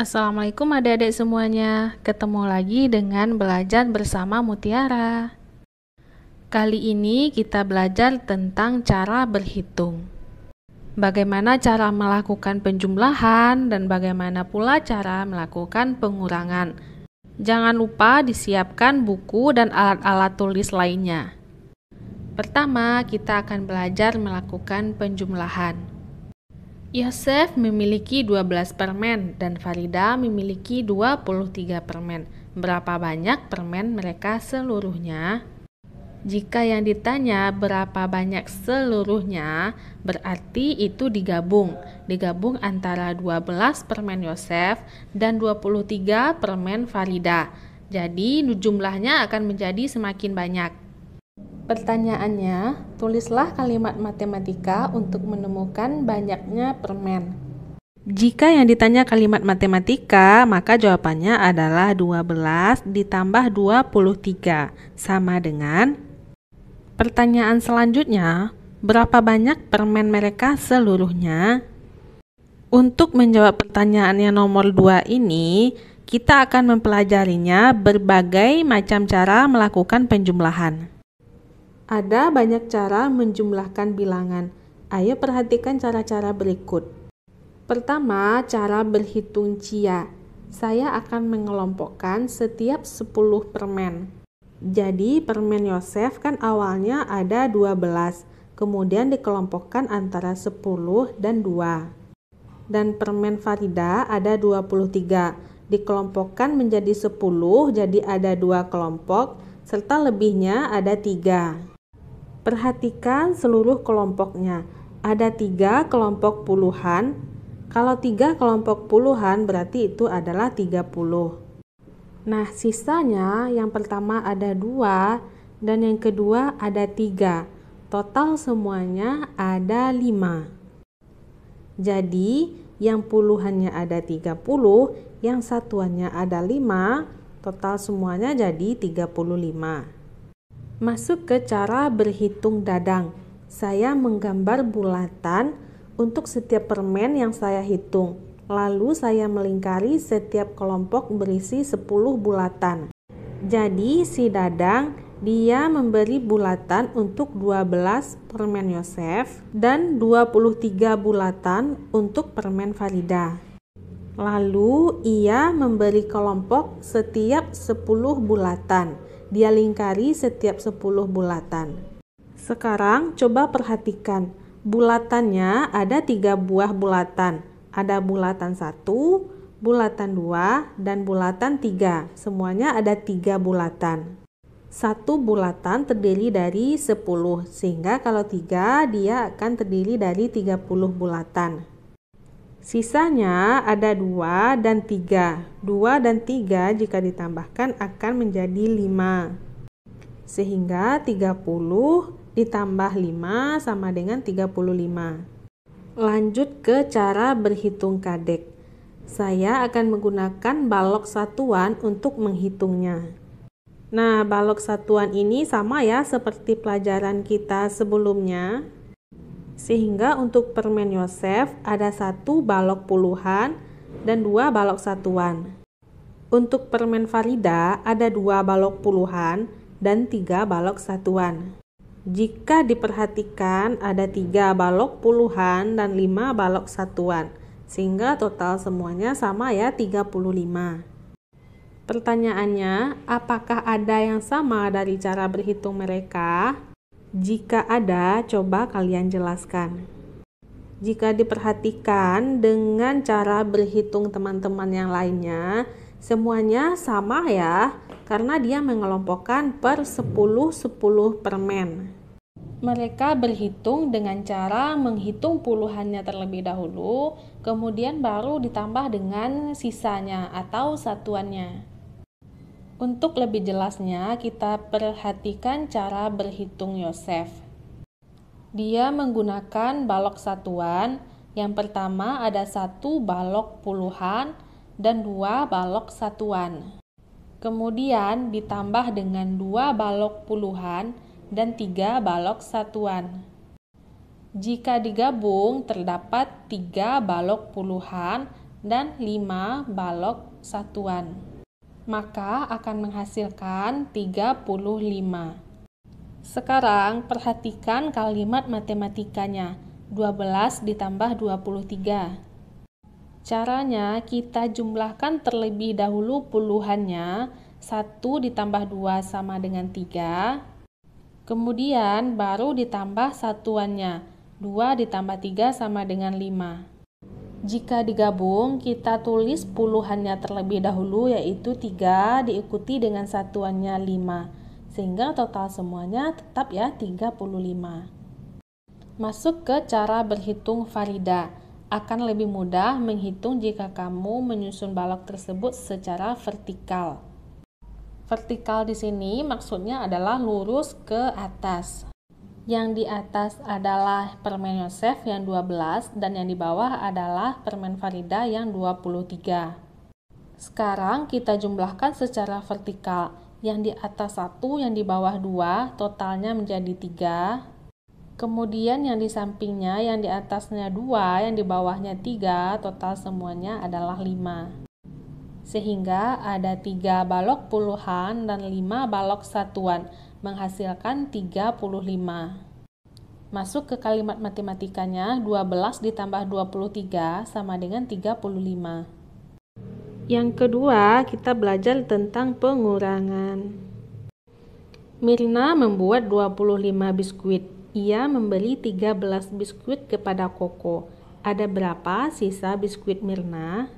Assalamualaikum adik-adik semuanya. Ketemu lagi dengan belajar bersama Mutiara. Kali ini kita belajar tentang cara berhitung. Bagaimana cara melakukan penjumlahan dan bagaimana pula cara melakukan pengurangan. Jangan lupa disiapkan buku dan alat-alat tulis lainnya. Pertama, kita akan belajar melakukan penjumlahan. Yosef memiliki 12 permen dan Farida memiliki 23 permen. Berapa banyak permen mereka seluruhnya? Jika yang ditanya berapa banyak seluruhnya, berarti itu digabung. Digabung antara 12 permen Yosef dan 23 permen Farida. Jadi jumlahnya akan menjadi semakin banyak. Pertanyaannya, tulislah kalimat matematika untuk menemukan banyaknya permen. Jika yang ditanya kalimat matematika, maka jawabannya adalah 12 ditambah 23, sama dengan. Pertanyaan selanjutnya, berapa banyak permen mereka seluruhnya? Untuk menjawab pertanyaan yang nomor 2 ini, kita akan mempelajarinya berbagai macam cara melakukan penjumlahan. Ada banyak cara menjumlahkan bilangan. Ayo perhatikan cara-cara berikut. Pertama, cara berhitung cia. Saya akan mengelompokkan setiap 10 permen. Jadi permen Yosef kan awalnya ada 12, kemudian dikelompokkan antara 10 dan 2. Dan permen Farida ada 23, dikelompokkan menjadi 10, jadi ada 2 kelompok, serta lebihnya ada 3. Perhatikan seluruh kelompoknya. Ada 3 kelompok puluhan. Kalau 3 kelompok puluhan berarti itu adalah 30. Nah, sisanya yang pertama ada 2 dan yang kedua ada 3. Total semuanya ada 5. Jadi, yang puluhannya ada 30, yang satuannya ada 5, total semuanya jadi 35. Masuk ke cara berhitung dadang. Saya menggambar bulatan untuk setiap permen yang saya hitung. Lalu saya melingkari setiap kelompok berisi 10 bulatan. Jadi si dadang dia memberi bulatan untuk 12 permen Yosef dan 23 bulatan untuk permen Farida. Lalu ia memberi kelompok setiap 10 bulatan. Dia lingkari setiap 10 bulatan. Sekarang coba perhatikan. Bulatannya ada 3 buah bulatan. Ada bulatan 1, bulatan 2, dan bulatan 3. Semuanya ada 3 bulatan. Satu bulatan terdiri dari 10, sehingga kalau 3 dia akan terdiri dari 30 bulatan. Sisanya ada 2 dan 3. 2 dan 3 jika ditambahkan akan menjadi 5. Sehingga 30 ditambah 5 sama dengan 35. Lanjut ke cara berhitung kadek. Saya akan menggunakan balok satuan untuk menghitungnya. Nah, balok satuan ini sama ya seperti pelajaran kita sebelumnya. Sehingga untuk permen Yosef ada 1 balok puluhan dan 2 balok satuan. Untuk permen Farida ada 2 balok puluhan dan 3 balok satuan. Jika diperhatikan ada 3 balok puluhan dan 5 balok satuan. Sehingga total semuanya sama ya 35. Pertanyaannya, apakah ada yang sama dari cara berhitung mereka? Jika ada, coba kalian jelaskan. Jika diperhatikan dengan cara berhitung teman-teman yang lainnya, semuanya sama ya, karena dia mengelompokkan per 10 permen. Mereka berhitung dengan cara menghitung puluhannya terlebih dahulu, kemudian baru ditambah dengan sisanya atau satuannya. Untuk lebih jelasnya, kita perhatikan cara berhitung Yosef. Dia menggunakan balok satuan. Yang pertama ada 1 balok puluhan dan 2 balok satuan. Kemudian ditambah dengan 2 balok puluhan dan 3 balok satuan. Jika digabung, terdapat 3 balok puluhan dan 5 balok satuan. Maka akan menghasilkan 35. Sekarang perhatikan kalimat matematikanya. 12 ditambah 23. Caranya kita jumlahkan terlebih dahulu puluhannya. 1 ditambah 2 sama dengan 3. Kemudian baru ditambah satuannya. 2 ditambah 3 sama dengan 5. Jika digabung, kita tulis puluhannya terlebih dahulu, yaitu 3 diikuti dengan satuannya 5. Sehingga total semuanya tetap ya 35. Masuk ke cara berhitung Farida. Akan lebih mudah menghitung jika kamu menyusun balok tersebut secara vertikal. Vertikal di sini maksudnya adalah lurus ke atas. Yang di atas adalah permen Yosef yang 12 dan yang di bawah adalah permen Farida yang 23. Sekarang kita jumlahkan secara vertikal. Yang di atas 1, yang di bawah 2, totalnya menjadi 3. Kemudian yang di sampingnya, yang di atasnya 2, yang di bawahnya 3, total semuanya adalah 5. Sehingga ada 3 balok puluhan dan 5 balok satuan, menghasilkan 35. Masuk ke kalimat matematikanya, 12 ditambah 23 sama dengan 35. Yang kedua, kita belajar tentang pengurangan. Mirna membuat 25 biskuit. Ia memberi 13 biskuit kepada Koko. Ada berapa sisa biskuit Mirna?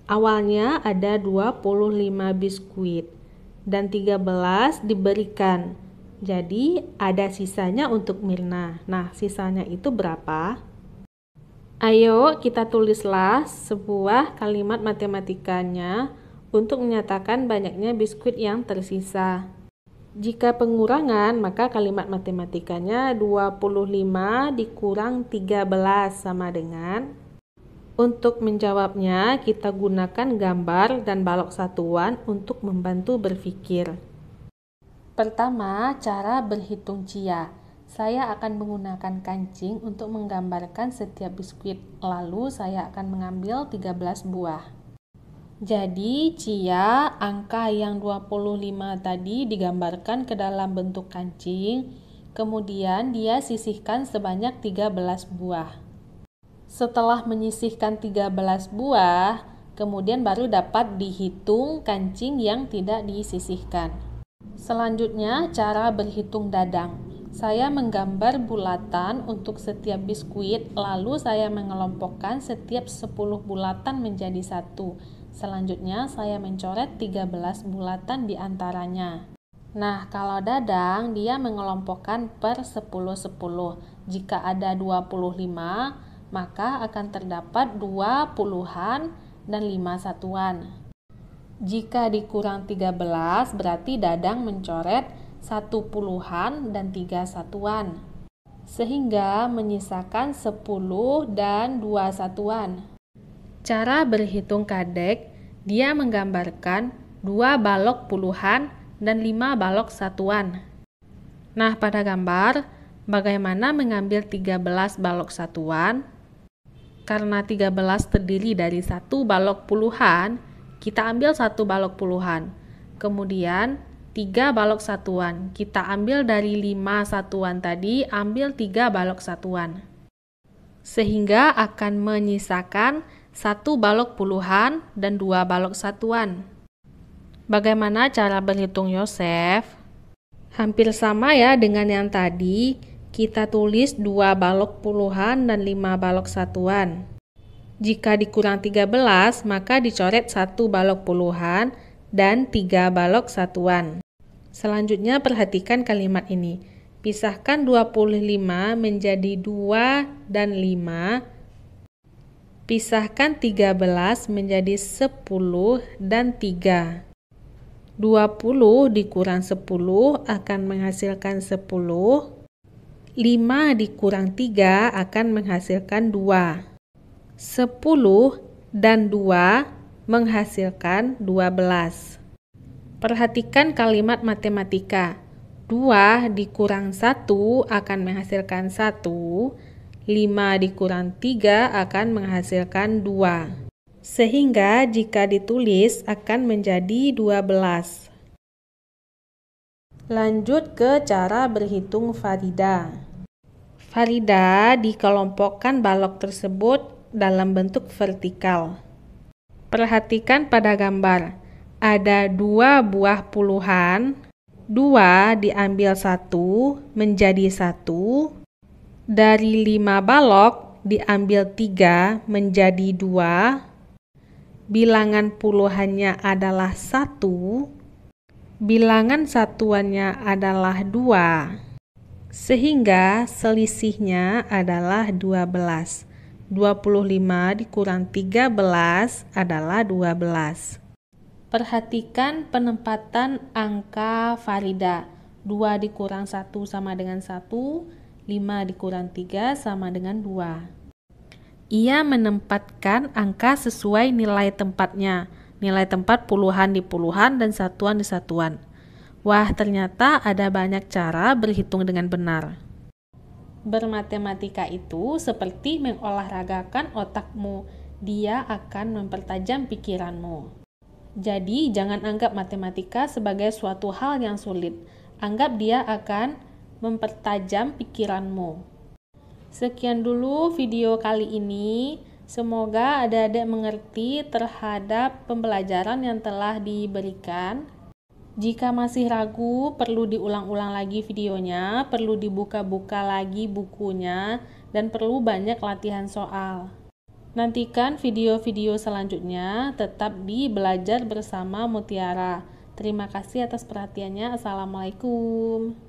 Awalnya ada 25 biskuit dan 13 diberikan. Jadi ada sisanya untuk Mirna. Nah, sisanya itu berapa? Ayo kita tulislah sebuah kalimat matematikanya untuk menyatakan banyaknya biskuit yang tersisa. Jika pengurangan, maka kalimat matematikanya 25 dikurang 13 sama dengan. Untuk menjawabnya, kita gunakan gambar dan balok satuan untuk membantu berpikir. Pertama, cara berhitung Cia. Saya akan menggunakan kancing untuk menggambarkan setiap biskuit. Lalu saya akan mengambil 13 buah. Jadi, Cia, angka yang 25 tadi digambarkan ke dalam bentuk kancing. Kemudian dia sisihkan sebanyak 13 buah. Setelah menyisihkan 13 buah, kemudian baru dapat dihitung kancing yang tidak disisihkan. Selanjutnya, cara berhitung dadang. Saya menggambar bulatan untuk setiap biskuit, lalu saya mengelompokkan setiap 10 bulatan menjadi satu. Selanjutnya, saya mencoret 13 bulatan di antaranya. Nah, kalau dadang, dia mengelompokkan per 10-10. Jika ada 25, maka akan terdapat 2 puluhan dan 5 satuan. Jika dikurang 13, berarti dadang mencoret 1 puluhan dan 3 satuan. Sehingga menyisakan 10 dan 2 satuan. Cara berhitung Kadek, dia menggambarkan 2 balok puluhan dan 5 balok satuan. Nah, pada gambar, bagaimana mengambil 13 balok satuan? Karena 13 terdiri dari 1 balok puluhan, kita ambil 1 balok puluhan. Kemudian 3 balok satuan. Kita ambil dari 5 satuan tadi, ambil 3 balok satuan. Sehingga akan menyisakan 1 balok puluhan dan 2 balok satuan. Bagaimana cara berhitung Yosef? Hampir sama ya dengan yang tadi. Kita tulis 2 balok puluhan dan 5 balok satuan. Jika dikurang 13, maka dicoret 1 balok puluhan dan 3 balok satuan. Selanjutnya perhatikan kalimat ini. Pisahkan 25 menjadi 2 dan 5. Pisahkan 13 menjadi 10 dan 3. 20 dikurang 10 akan menghasilkan 10. 5 dikurang 3 akan menghasilkan 2. 10 dan 2 menghasilkan 12. Perhatikan kalimat matematika. 2 dikurang 1 akan menghasilkan 1. 5 dikurang 3 akan menghasilkan 2. sehingga jika ditulis akan menjadi 12. Lanjut ke cara berhitung Farida. Farida dikelompokkan balok tersebut dalam bentuk vertikal. Perhatikan pada gambar, ada 2 buah puluhan, 2 diambil 1 menjadi 1, dari 5 balok diambil 3 menjadi 2, bilangan puluhannya adalah 1, bilangan satuannya adalah 2, sehingga selisihnya adalah 12. 25 dikurang 13 adalah 12. Perhatikan penempatan angka Farida. 2 dikurang 1 sama dengan 1, 5 dikurang 3 sama dengan 2. Ia menempatkan angka sesuai nilai tempatnya. Nilai tempat puluhan di puluhan dan satuan di satuan. Wah, ternyata ada banyak cara berhitung dengan benar. Bermatematika itu seperti mengolahragakan otakmu. Dia akan mempertajam pikiranmu. Jadi, jangan anggap matematika sebagai suatu hal yang sulit. Anggap dia akan mempertajam pikiranmu. Sekian dulu video kali ini. Semoga adik-adik mengerti terhadap pembelajaran yang telah diberikan. Jika masih ragu, perlu diulang-ulang lagi videonya, perlu dibuka-buka lagi bukunya, dan perlu banyak latihan soal. Nantikan video-video selanjutnya, tetap di Belajar Bersama Mutiara. Terima kasih atas perhatiannya. Assalamualaikum.